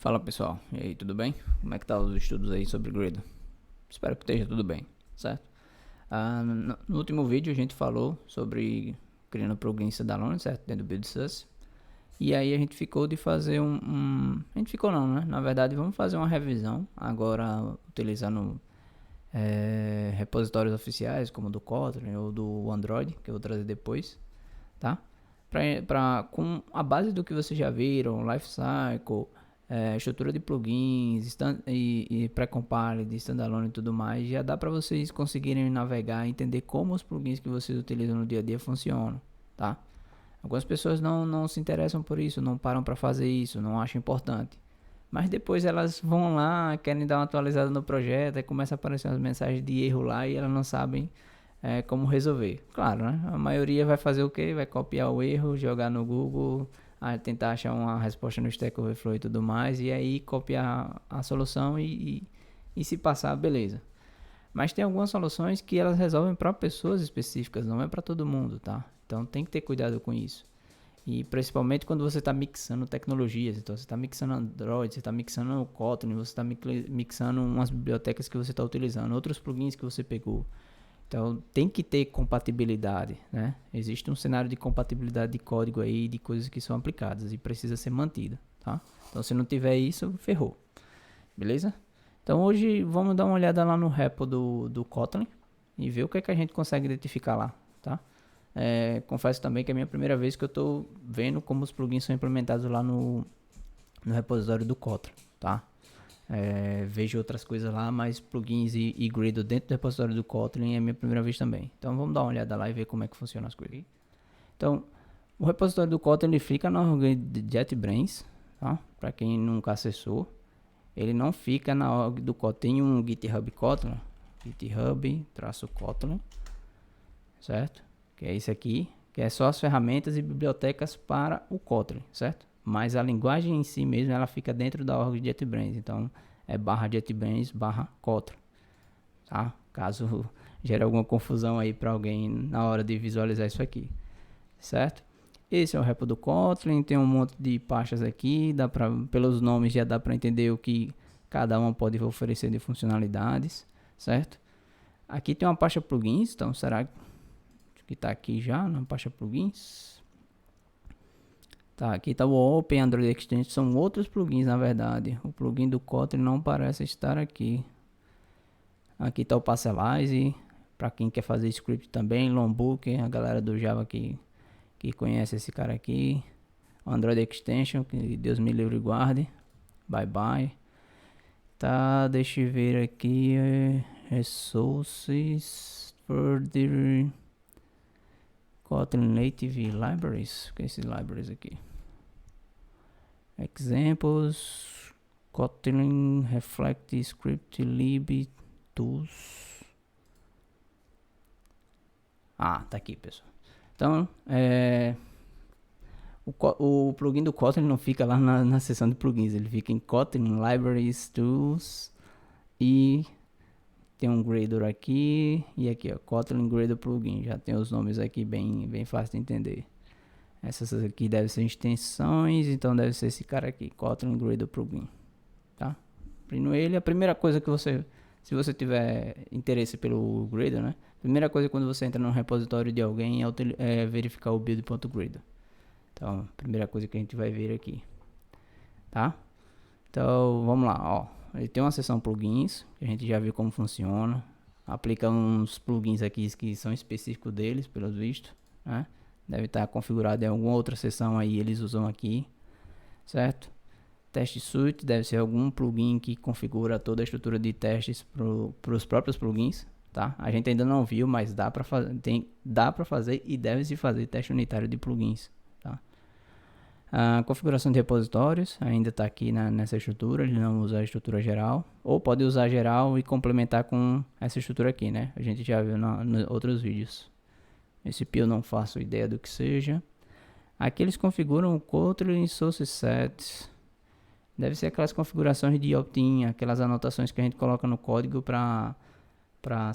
Fala pessoal, e aí, tudo bem? Como é que tá os estudos aí sobre Gradle? Espero que esteja tudo bem, certo? No último vídeo a gente falou sobre criando plugins standalone, certo? Dentro do BuildSUS. E aí a gente ficou de fazer A gente ficou não, né? Na verdade vamos fazer uma revisão, agora utilizando repositórios oficiais, como o do Kotlin ou do Android, que eu vou trazer depois, tá? Com a base do que vocês já viram, lifecycle, estrutura de plugins e pré-compile de standalone e tudo mais, já dá para vocês conseguirem navegar e entender como os plugins que vocês utilizam no dia a dia funcionam, tá? Algumas pessoas não se interessam por isso, não param para fazer isso, não acham importante. Mas depois elas vão lá, querem dar uma atualizada no projeto, aí começa a aparecer umas mensagens de erro lá e elas não sabem como resolver. Claro, né? A maioria vai fazer o quê? Vai copiar o erro, jogar no Google, tentar achar uma resposta no Stack Overflow e tudo mais, e aí copiar a solução e se passar, beleza. Mas tem algumas soluções que elas resolvem para pessoas específicas, não é para todo mundo, tá? Então tem que ter cuidado com isso. E principalmente quando você está mixando tecnologias, então você está mixando Android, você está mixando o Kotlin, você está mixando umas bibliotecas que você está utilizando, outros plugins que você pegou. Então tem que ter compatibilidade, né? Existe um cenário de compatibilidade de código aí, de coisas que são aplicadas e precisa ser mantida, tá? Então se não tiver isso, ferrou, beleza? Então hoje vamos dar uma olhada lá no repo do Kotlin e ver o que é que a gente consegue identificar lá, tá? Confesso também que é a minha primeira vez que eu estou vendo como os plugins são implementados lá no repositório do Kotlin, tá? Vejo outras coisas lá, mas plugins e Gradle dentro do repositório do Kotlin é a minha primeira vez também. Então vamos dar uma olhada lá e ver como é que funciona as coisas. Então, o repositório do Kotlin ele fica na org de JetBrains, tá? Para quem nunca acessou, ele não fica na org do Kotlin. Tem um GitHub Kotlin, GitHub-Kotlin, certo? Que é esse aqui, que é só as ferramentas e bibliotecas para o Kotlin, certo? Mas a linguagem em si mesmo, ela fica dentro da org de JetBrains, então é /JetBrains/Kotlin, tá? Caso gere alguma confusão aí para alguém na hora de visualizar isso aqui, certo? Esse é o repo do Kotlin, tem um monte de pastas aqui, pelos nomes já dá para entender o que cada uma pode oferecer de funcionalidades, certo? Aqui tem uma pasta plugins, então será que está aqui já na pasta plugins? Tá, aqui está o Open Android Extension, são outros plugins na verdade. O plugin do Kotlin não parece estar aqui. Aqui está o Parcelize, para quem quer fazer script também, Longbook, a galera do Java que conhece esse cara aqui. Android Extension, que Deus me livre e guarde. Bye bye. Tá, deixa eu ver aqui. Resources for the Kotlin Native Libraries. O que é esses libraries aqui? Examples. Kotlin Reflect Script Lib Tools. Tá aqui, pessoal. Então, o plugin do Kotlin não fica lá na seção de plugins, ele fica em Kotlin Libraries Tools e tem um Gradle aqui e aqui, ó, Kotlin Gradle Plugin. Já tem os nomes aqui bem fácil de entender. Essas aqui devem ser extensões, então deve ser esse cara aqui, Kotlin Gradle Plugin, tá? Abrindo ele, a primeira coisa que se você tiver interesse pelo Gradle, né? Primeira coisa quando você entra no repositório de alguém é verificar o build.gradle. Então, primeira coisa que a gente vai ver aqui, tá? Então, vamos lá, ó. Ele tem uma seção plugins, que a gente já viu como funciona. Aplica uns plugins aqui que são específicos deles, pelo visto, né? Deve estar configurado em alguma outra seção aí, eles usam aqui, certo? Test suite deve ser algum plugin que configura toda a estrutura de testes para os próprios plugins, tá? A gente ainda não viu, mas dá para fazer e deve-se fazer teste unitário de plugins, tá? A configuração de repositórios ainda está aqui nessa estrutura, ele não usa a estrutura geral, ou pode usar geral e complementar com essa estrutura aqui, né? A gente já viu nos outros vídeos. Esse PIL eu não faço ideia do que seja. Aqui eles configuram o Kotlin Source Sets. Deve ser aquelas configurações de opt-in, aquelas anotações que a gente coloca no código para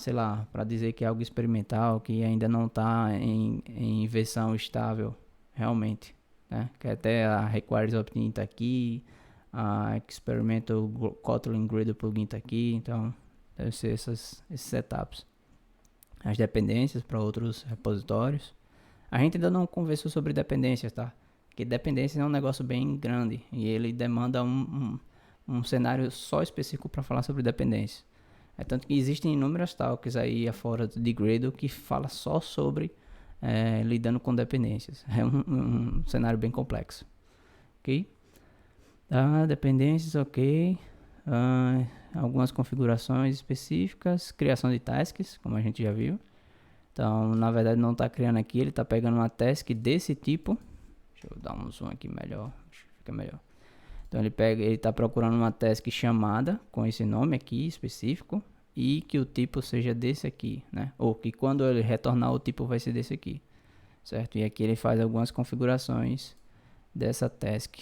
sei lá, para dizer que é algo experimental, que ainda não está em versão estável realmente, né? Que até a requires opt-in está aqui, A Experimental Kotlin Gradle plugin tá aqui, então deve ser esses setups. As dependências para outros repositórios. A gente ainda não conversou sobre dependências, tá? Porque dependências é um negócio bem grande e ele demanda um cenário só específico para falar sobre dependências. É tanto que existem inúmeras talks aí fora de Gradle que fala só sobre lidando com dependências. É um cenário bem complexo. Ok? Tá, dependências, ok. Algumas configurações específicas. Criação de tasks, como a gente já viu. Então, na verdade, não está criando aqui. Ele está pegando uma task desse tipo. Deixa eu dar um zoom aqui melhor. Acho que fica melhor. Então, ele está procurando uma task chamada com esse nome aqui específico. E que o tipo seja desse aqui, né? Ou que quando ele retornar, o tipo vai ser desse aqui. Certo? E aqui ele faz algumas configurações dessa task.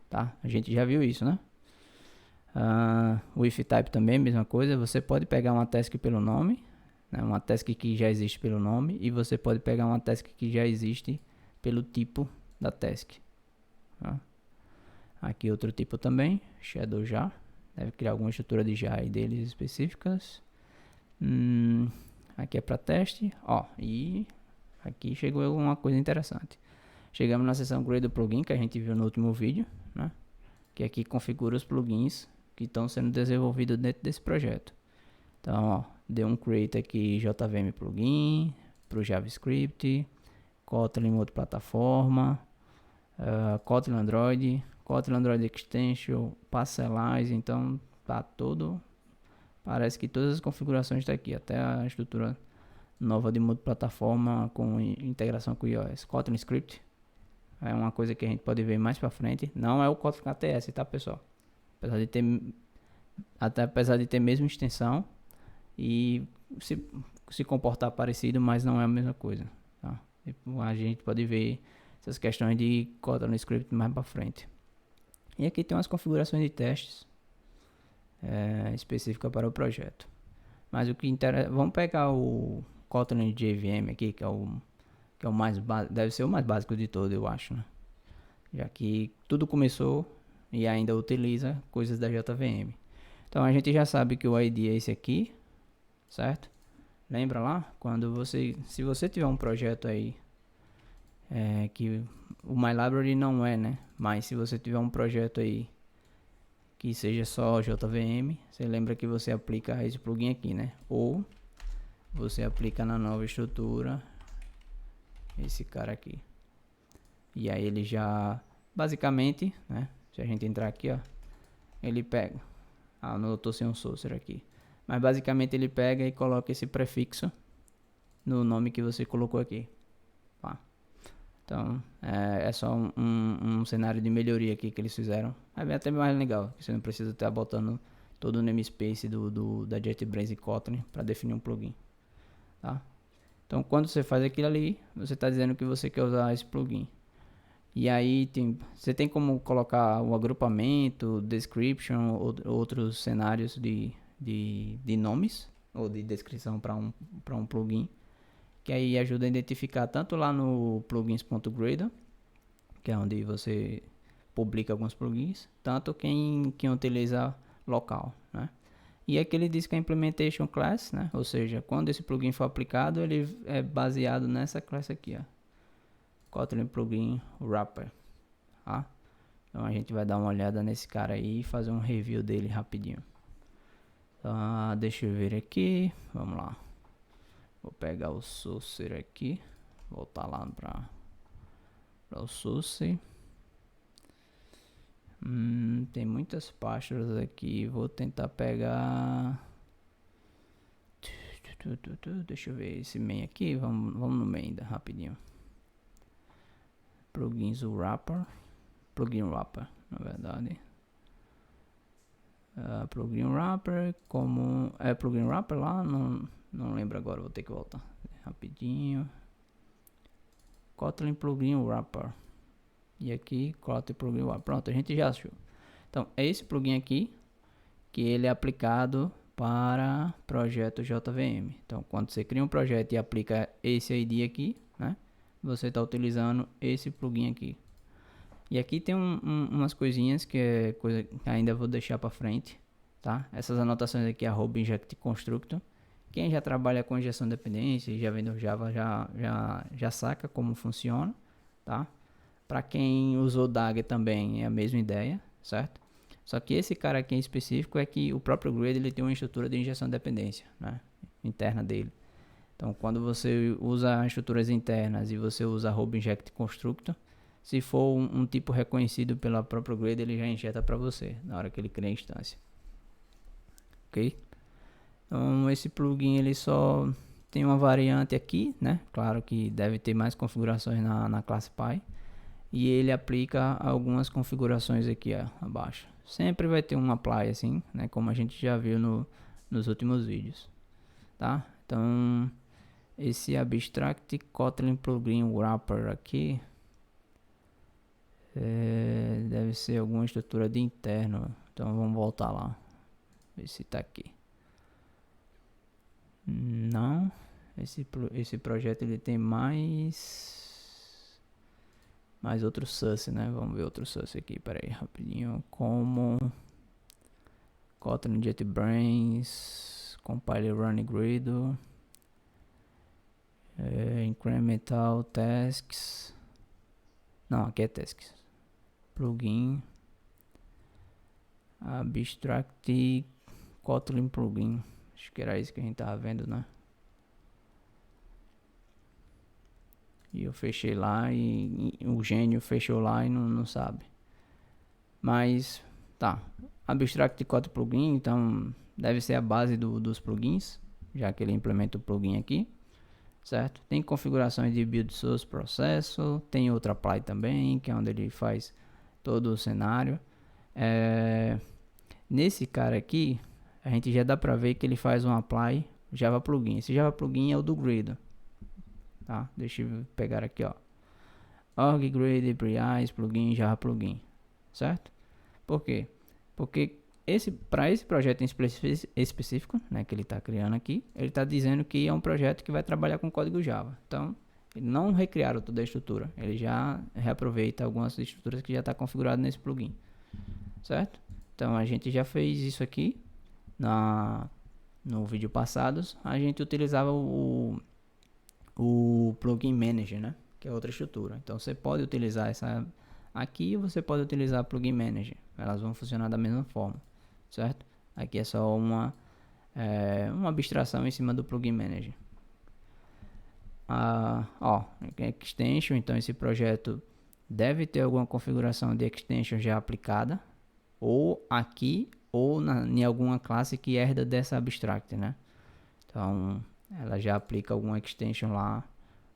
Tá? A gente já viu isso, né? O if type também, mesma coisa. Você pode pegar uma task pelo nome, né? Uma task que já existe pelo nome, e você pode pegar uma task que já existe pelo tipo da task. Tá? Aqui outro tipo também, shadow jar. Deve criar alguma estrutura de jar aí deles específicas. Aqui é para teste. Ó, e aqui chegou uma coisa interessante. Chegamos na seção Gradle Plugin que a gente viu no último vídeo, né? Que aqui configura os plugins que estão sendo desenvolvidos dentro desse projeto. Então, ó, deu um create aqui JVM plugin para o JavaScript, Kotlin multiplataforma, Kotlin Android, Kotlin Android Extension, Parcelize. Então tá todo, parece que todas as configurações estão aqui, até a estrutura nova de multiplataforma com integração com iOS. Kotlin Script é uma coisa que a gente pode ver mais para frente. Não é o Kotlin KTS, tá, pessoal? Apesar de ter mesma extensão e se comportar parecido, mas não é a mesma coisa, tá? A gente pode ver essas questões de Kotlin Script mais para frente. E aqui tem umas configurações de testes específicas para o projeto. Mas o que interessa, vamos pegar o Kotlin JVM aqui, que é o mais básico, deve ser o mais básico de todo, eu acho, né? Já que tudo começou e ainda utiliza coisas da JVM. Então a gente já sabe que o ID é esse aqui, certo? Lembra lá? Se você tiver um projeto aí que o MyLibrary não é, né? Mas se você tiver um projeto aí que seja só JVM, você lembra que você aplica esse plugin aqui, né? Ou você aplica na nova estrutura esse cara aqui. E aí ele já, basicamente, né? Se a gente entrar aqui, ó, ele pega. Não, eu tô sem um sorcerer aqui. Mas basicamente ele pega e coloca esse prefixo no nome que você colocou aqui. Tá? Então, é só um cenário de melhoria aqui que eles fizeram. É até mais legal, que você não precisa estar botando todo o namespace da JetBrains e Kotlin para definir um plugin. Tá? Então, quando você faz aquilo ali, você está dizendo que você quer usar esse plugin. E aí você tem como colocar o agrupamento, description, outros cenários de nomes ou de descrição para um plugin, que aí ajuda a identificar tanto lá no plugins.gradle, que é onde você publica alguns plugins, tanto quem utiliza local, né? E aqui ele diz que a implementation class, né? Ou seja, quando esse plugin for aplicado, ele é baseado nessa classe aqui, ó. Kotlin Plugin Wrapper, tá? Então a gente vai dar uma olhada nesse cara aí e fazer um review dele rapidinho. Deixa eu ver aqui, vamos lá. Vou pegar o source aqui, voltar lá para o source. Tem muitas pastas aqui, vou tentar pegar. Deixa eu ver esse main aqui, vamos no main ainda, rapidinho. Plugins Wrapper, Plugin Wrapper, na verdade. Plugin Wrapper, como é Plugin Wrapper lá, não lembro agora, vou ter que voltar rapidinho. Kotlin Plugin Wrapper. E aqui, Kotlin Plugin Wrapper. Pronto, a gente já achou. Então, é esse plugin aqui, que ele é aplicado para projeto JVM. Então, quando você cria um projeto e aplica esse ID aqui, né? Você está utilizando esse plugin aqui. E aqui tem umas coisinhas que é coisa que ainda vou deixar para frente, tá? Essas anotações aqui, @inject constructor. Quem já trabalha com injeção de dependência e já vem do Java já saca como funciona, tá? Para quem usou Dagger também é a mesma ideia, certo? Só que esse cara aqui em específico é que o próprio Gradle ele tem uma estrutura de injeção de dependência, né? Interna dele. Então, quando você usa estruturas internas e você usa @inject constructor, se for um tipo reconhecido pela própria Gradle, ele já injeta para você na hora que ele cria a instância. Ok? Então, esse plugin ele só tem uma variante aqui, né? Claro que deve ter mais configurações na classe Py. E ele aplica algumas configurações aqui ó, abaixo. Sempre vai ter um apply assim, né? Como a gente já viu nos últimos vídeos, tá? Então, esse abstract Kotlin plugin wrapper aqui deve ser alguma estrutura de interno. Então vamos voltar lá, ver se tá aqui. Não, esse projeto ele tem mais outro source, né? Vamos ver outro source aqui, pera aí, rapidinho. Como Kotlin JetBrains, Compile Run Gradle, Incremental Tasks. Não, aqui é Tasks. Plugin Abstract Kotlin Plugin. Acho que era isso que a gente tava vendo, né? E eu fechei lá e o gênio fechou lá e não sabe. Mas tá. Abstract Kotlin Plugin, então deve ser a base dos plugins, já que ele implementa o plugin aqui, certo? Tem configurações de build source processo, tem outra apply também, que é onde ele faz todo o cenário. Nesse cara aqui, a gente já dá pra ver que ele faz um apply Java Plugin. Esse Java Plugin é o do Gradle, tá? Deixa eu pegar aqui, ó. Org Gradle APIs Plugin Java Plugin, certo? Por quê? Porque para esse projeto em específico, né, que ele está criando aqui, ele está dizendo que é um projeto que vai trabalhar com código Java. Então, ele não recriaram toda a estrutura, ele já reaproveita algumas estruturas que já está configurado nesse plugin, certo? Então, a gente já fez isso aqui no vídeo passado. A gente utilizava o plugin manager, né, que é outra estrutura. Então, você pode utilizar essa aqui, você pode utilizar plugin manager, elas vão funcionar da mesma forma, certo? Aqui é só uma abstração em cima do plugin manager. Extension, então esse projeto deve ter alguma configuração de extension já aplicada, ou aqui, ou em alguma classe que herda dessa abstract, né? Então, ela já aplica alguma extension lá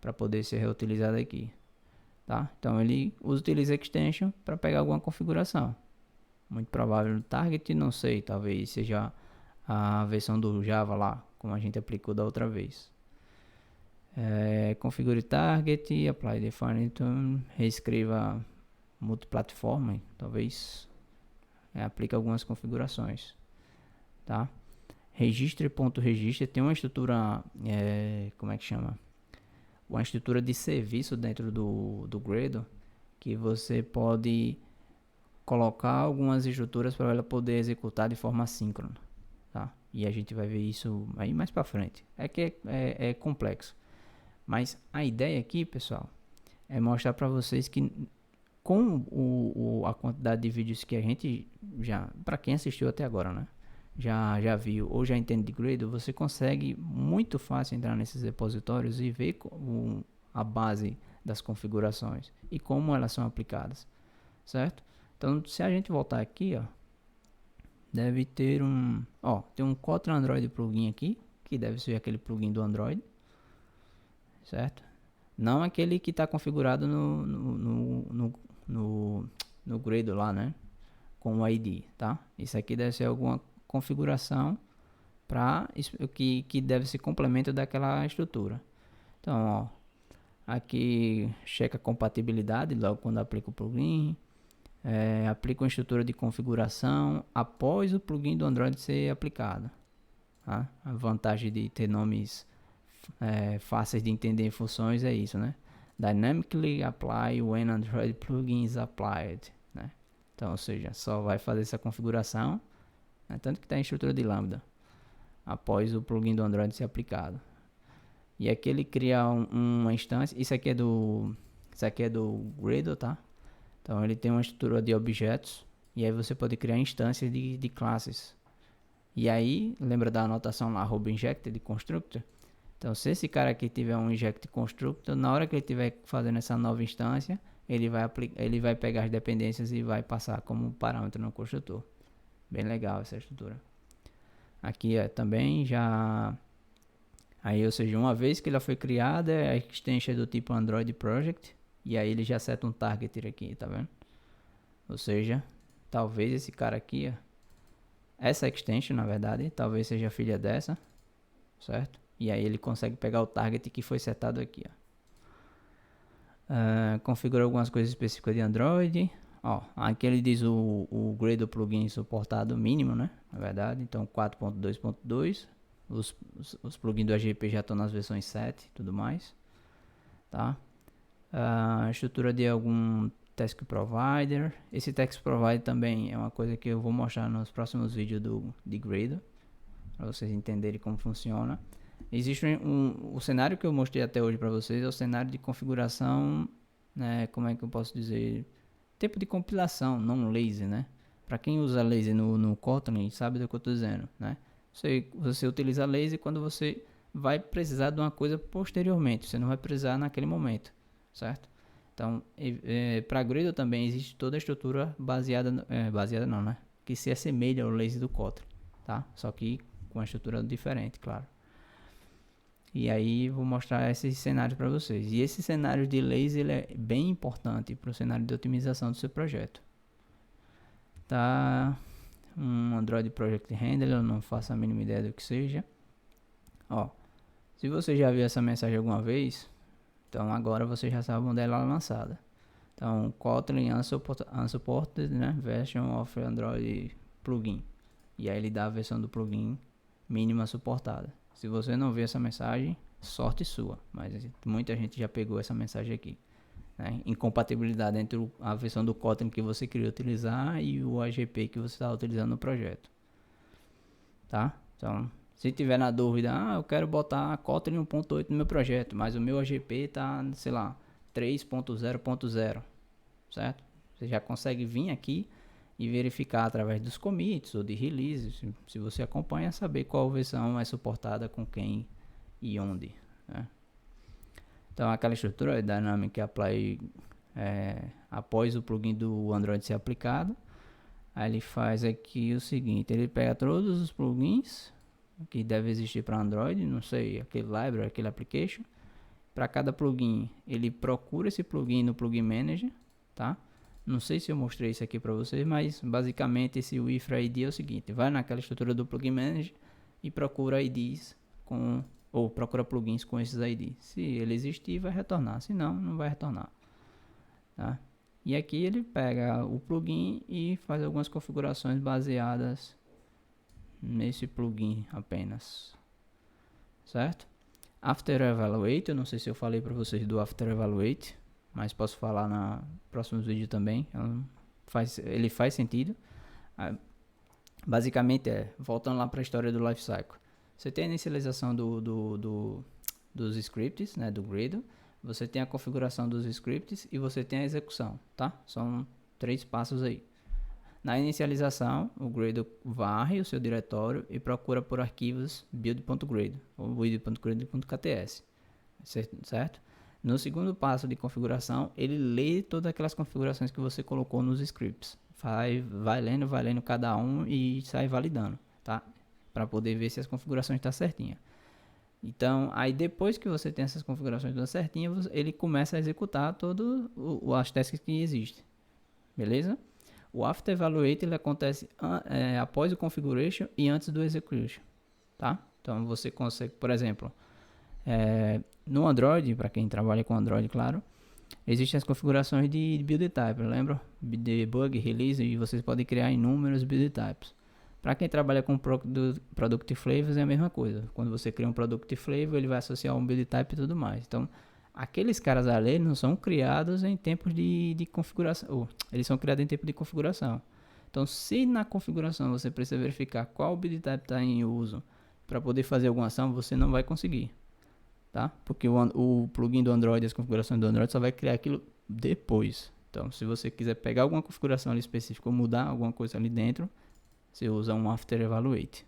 para poder ser reutilizada aqui, tá? Então, ele utiliza extension para pegar alguma configuração. Muito provável no target, não sei, talvez seja a versão do Java lá, como a gente aplicou da outra vez. Configure target, apply define, então reescreva multiplataforma, talvez aplique algumas configurações, tá? Registre.registre tem uma estrutura, como é que chama? Uma estrutura de serviço dentro do Gradle, que você pode colocar algumas estruturas para ela poder executar de forma assíncrona, tá? E a gente vai ver isso aí mais para frente. É que é complexo, mas a ideia aqui, pessoal, é mostrar para vocês que com a quantidade de vídeos que a gente já, para quem assistiu até agora, né, já viu ou já entende de Gradle, você consegue muito fácil entrar nesses repositórios e ver a base das configurações e como elas são aplicadas, certo? Então, se a gente voltar aqui, ó, deve ter tem um Kotlin Android plugin aqui, que deve ser aquele plugin do Android, certo? Não aquele que está configurado no Gradle lá, né? Com o ID, tá? Isso aqui deve ser alguma configuração que deve ser complemento daquela estrutura. Então, ó, aqui checa a compatibilidade logo quando aplica o plugin. Aplica uma estrutura de configuração após o plugin do Android ser aplicado, tá? A vantagem de ter nomes fáceis de entender em funções é isso, né? dynamically apply when Android plugin is applied, né? Então, ou seja, só vai fazer essa configuração, né? Tanto que está em estrutura de lambda, após o plugin do Android ser aplicado. E aqui ele cria uma instância. Isso aqui é do Gradle, tá? Então ele tem uma estrutura de objetos. E aí você pode criar instâncias de classes. E aí, lembra da anotação lá, @inject de constructor? Então se esse cara aqui tiver um inject constructor, na hora que ele estiver fazendo essa nova instância, ele vai pegar as dependências e vai passar como parâmetro no construtor. Bem legal essa estrutura. Aqui também já... Aí, ou seja, uma vez que ela foi criada, a extension é do tipo Android Project. E aí ele já seta um target aqui, tá vendo? Ou seja, talvez esse cara aqui, ó, essa extension, na verdade, talvez seja filha dessa, certo? E aí ele consegue pegar o target que foi setado aqui, ó. Configura algumas coisas específicas de Android. Ó, aqui ele diz o Gradle plugin suportado mínimo, né? Na verdade, então 4.2.2. Os plugins do AGP já estão nas versões 7 e tudo mais, tá? A estrutura de algum task provider. Esse task provider também é uma coisa que eu vou mostrar nos próximos vídeos de Gradle, para vocês entenderem como funciona. Existe o cenário que eu mostrei até hoje para vocês, é o cenário de configuração, né? Como é que eu posso dizer? Tempo de compilação, não lazy, né? Para quem usa lazy no Kotlin, sabe do que eu estou dizendo, né? Você utiliza lazy quando você vai precisar de uma coisa posteriormente, você não vai precisar naquele momento, certo? Então, para Gradle também existe toda a estrutura baseada não, né? Que se assemelha ao lazy do Kotlin, tá? Só que com uma estrutura diferente, claro. E aí vou mostrar esses cenários para vocês. E esse cenário de lazy ele é bem importante para o cenário de otimização do seu projeto, tá? Um Android Project Handler, eu não faço a mínima ideia do que seja. Ó, se você já viu essa mensagem alguma vez, então agora você já sabe onde ela é lançada. Então, Kotlin unsupported, né, version of Android plugin. E aí ele dá a versão do plugin mínima suportada. Se você não vê essa mensagem, sorte sua, mas muita gente já pegou essa mensagem aqui, né? Incompatibilidade entre a versão do Kotlin que você queria utilizar e o AGP que você está utilizando no projeto, tá? Então, se tiver na dúvida, eu quero botar Kotlin 1.8 no meu projeto, mas o meu AGP tá, sei lá, 3.0.0, certo? Você já consegue vir aqui e verificar através dos commits ou de releases, se você acompanha, saber qual versão é suportada com quem e onde, né? Então aquela estrutura Dynamic Apply após o plugin do Android ser aplicado, aí ele faz aqui o seguinte, ele pega todos os plugins que deve existir para Android, não sei, aquele library, aquele application, para cada plugin ele procura esse plugin no Plugin Manager, tá? Não sei se eu mostrei isso aqui para vocês, mas basicamente esse UIFRA ID é o seguinte, vai naquela estrutura do Plugin Manager e procura IDs ou procura plugins com esses IDs. Se ele existir, vai retornar, se não, não vai retornar, tá? E aqui ele pega o plugin e faz algumas configurações baseadas nesse plugin apenas, certo? After Evaluate, eu não sei se eu falei para vocês do After Evaluate, mas posso falar na próximos vídeos também. Ele faz sentido. Basicamente voltando lá para a história do Lifecycle. Você tem a inicialização dos scripts, né, do Gradle. Você tem a configuração dos scripts e você tem a execução, tá? São 3 passos aí. Na inicialização, o Gradle varre o seu diretório e procura por arquivos build.gradle ou build.gradle.kts, certo? No segundo passo de configuração, ele lê todas aquelas configurações que você colocou nos scripts. Vai lendo cada um e sai validando, tá? Para poder ver se as configurações estão certinhas. Então, aí depois que você tem essas configurações todas certinhas, ele começa a executar todas as tasks que existem. Beleza? O After Evaluate ele acontece após o Configuration e antes do Execution, tá? Então, você consegue, por exemplo, no Android, para quem trabalha com Android, claro, existem as configurações de build type, lembra? Debug, release, e vocês podem criar inúmeros build types. Para quem trabalha com Product Flavors é a mesma coisa. Quando você cria um Product Flavor, ele vai associar um build type e tudo mais. Então, aqueles caras ali não são criados em tempos de configuração, ou eles são criados em tempo de configuração. Então, se na configuração você precisa verificar qual build type está em uso para poder fazer alguma ação, você não vai conseguir, tá? Porque o plugin do Android, as configurações do Android só vai criar aquilo depois. Então, se você quiser pegar alguma configuração ali específica ou mudar alguma coisa ali dentro, você usa um After Evaluate,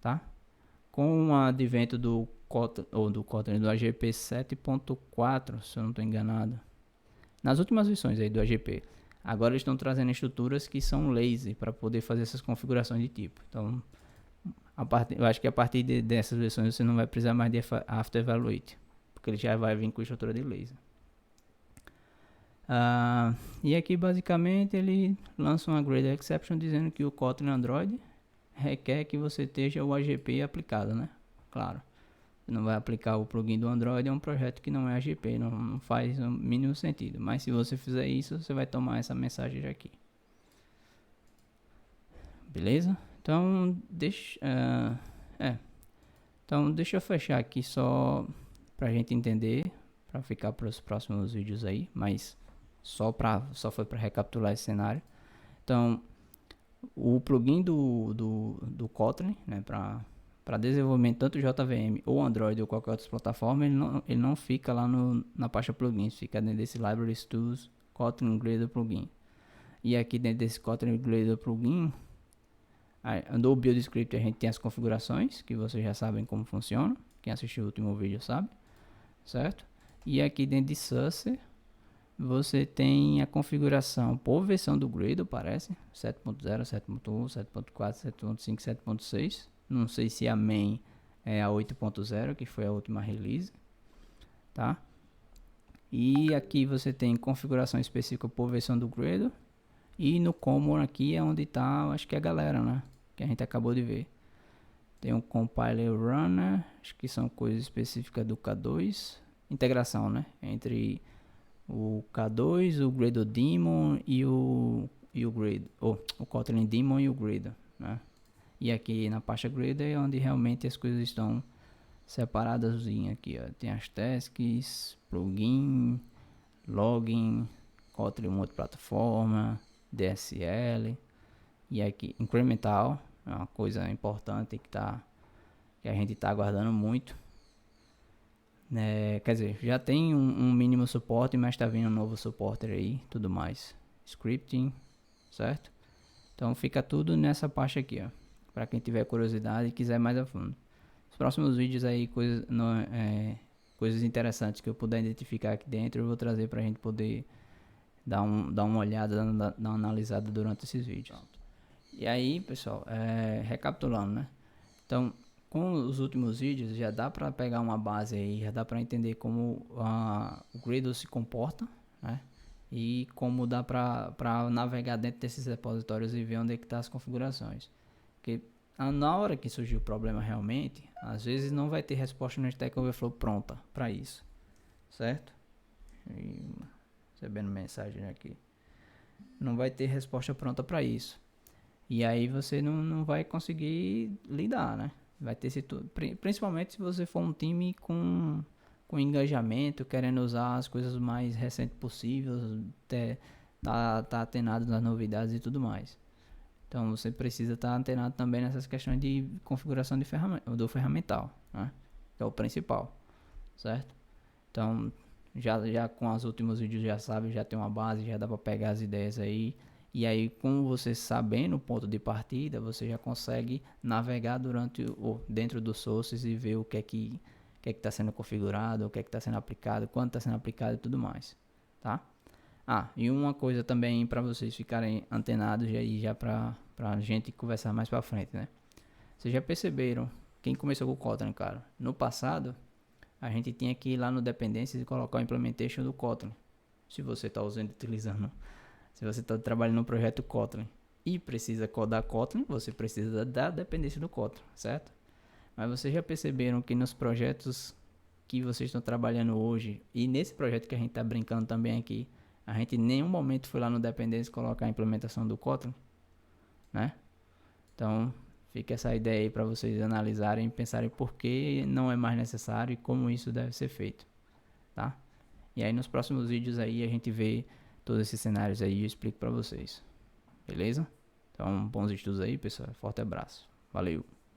tá? Com o advento do Kotlin do AGP 7.4, se eu não estou enganado, nas últimas versões aí do AGP, agora eles estão trazendo estruturas que são lazy para poder fazer essas configurações de tipo. Então, eu acho que a partir dessas versões você não vai precisar mais de After Evaluate, porque ele já vai vir com estrutura de lazy. E aqui basicamente ele lança uma Gradle Exception dizendo que o Kotlin Android requer que você esteja o AGP aplicado, né? Claro, você não vai aplicar o plugin do Android a um projeto que não é AGP, não faz o mínimo sentido. Mas se você fizer isso, você vai tomar essa mensagem aqui. Beleza? Então, então deixa eu fechar aqui só pra gente entender, pra ficar para os próximos vídeos aí, mas só foi para recapitular esse cenário. Então, o plugin do Kotlin, né, para desenvolvimento tanto JVM ou Android ou qualquer outra plataforma, ele não fica lá na pasta plugins, fica dentro desse Libraries Tools Kotlin Gradle Plugin. E aqui dentro desse Kotlin Gradle Plugin, no Build Script a gente tem as configurações, que vocês já sabem como funciona, quem assistiu o último vídeo sabe, certo? E aqui dentro de Source, você tem a configuração por versão do Gradle, parece, 7.0, 7.1, 7.4, 7.5, 7.6. Não sei se a main é a 8.0, que foi a última release, tá? E aqui você tem configuração específica por versão do Gradle. E no Common aqui é onde está, acho que é a galera, né? Que a gente acabou de ver. Tem um Compiler Runner, acho que são coisas específicas do K2. Integração, né? Entre o K2, o Gradle Daemon e o Gradle, o Kotlin Daemon e o Gradle, né? E aqui na pasta Gradle é onde realmente as coisas estão separadas aqui, ó. Tem as tasks, plugin, login, Kotlin multiplataforma, DSL, e aqui incremental, é uma coisa importante que a gente está aguardando muito. Quer dizer, já tem um mínimo suporte, mas está vindo um novo suporte aí, tudo mais. Scripting, certo? Então fica tudo nessa parte aqui, ó. Para quem tiver curiosidade e quiser mais a fundo. Os próximos vídeos aí, coisas interessantes que eu puder identificar aqui dentro, eu vou trazer para a gente poder dar uma olhada, dar uma analisada durante esses vídeos. E aí, pessoal, recapitulando, né? Então, com os últimos vídeos já dá para pegar uma base aí, já dá para entender como o Gradle se comporta, né? E como dá para navegar dentro desses repositórios e ver onde é que tá as configurações. Porque na hora que surgiu o problema realmente, às vezes não vai ter resposta no Stack Overflow pronta para isso, certo? E, recebendo mensagem aqui, não vai ter resposta pronta para isso. E aí você não vai conseguir lidar, né? Vai ter principalmente se você for um time com engajamento, querendo usar as coisas mais recentes possíveis, tá antenado nas novidades e tudo mais. Então você precisa estar antenado também nessas questões de configuração do ferramental, né? Que é o principal, certo? Então já com os últimos vídeos já sabe, já tem uma base, já dá para pegar as ideias aí. E aí, com você sabendo o ponto de partida, você já consegue navegar dentro dos sources e ver o que é que está sendo configurado, o que é que está sendo aplicado, quanto está sendo aplicado e tudo mais, tá? E uma coisa também para vocês ficarem antenados aí já para a gente conversar mais para frente, né? Vocês já perceberam, quem começou com o Kotlin, cara? No passado, a gente tinha que ir lá no Dependencies e colocar o implementation do Kotlin. Se você está utilizando... Se você está trabalhando no projeto Kotlin e precisa codar Kotlin, você precisa da dependência do Kotlin, certo? Mas vocês já perceberam que nos projetos que vocês estão trabalhando hoje, e nesse projeto que a gente está brincando também aqui, a gente em nenhum momento foi lá no Dependency colocar a implementação do Kotlin, né? Então, fica essa ideia aí para vocês analisarem e pensarem por que não é mais necessário e como isso deve ser feito, tá? E aí nos próximos vídeos aí a gente vê todos esses cenários aí e eu explico pra vocês. Beleza? Então, bons estudos aí, pessoal. Forte abraço. Valeu.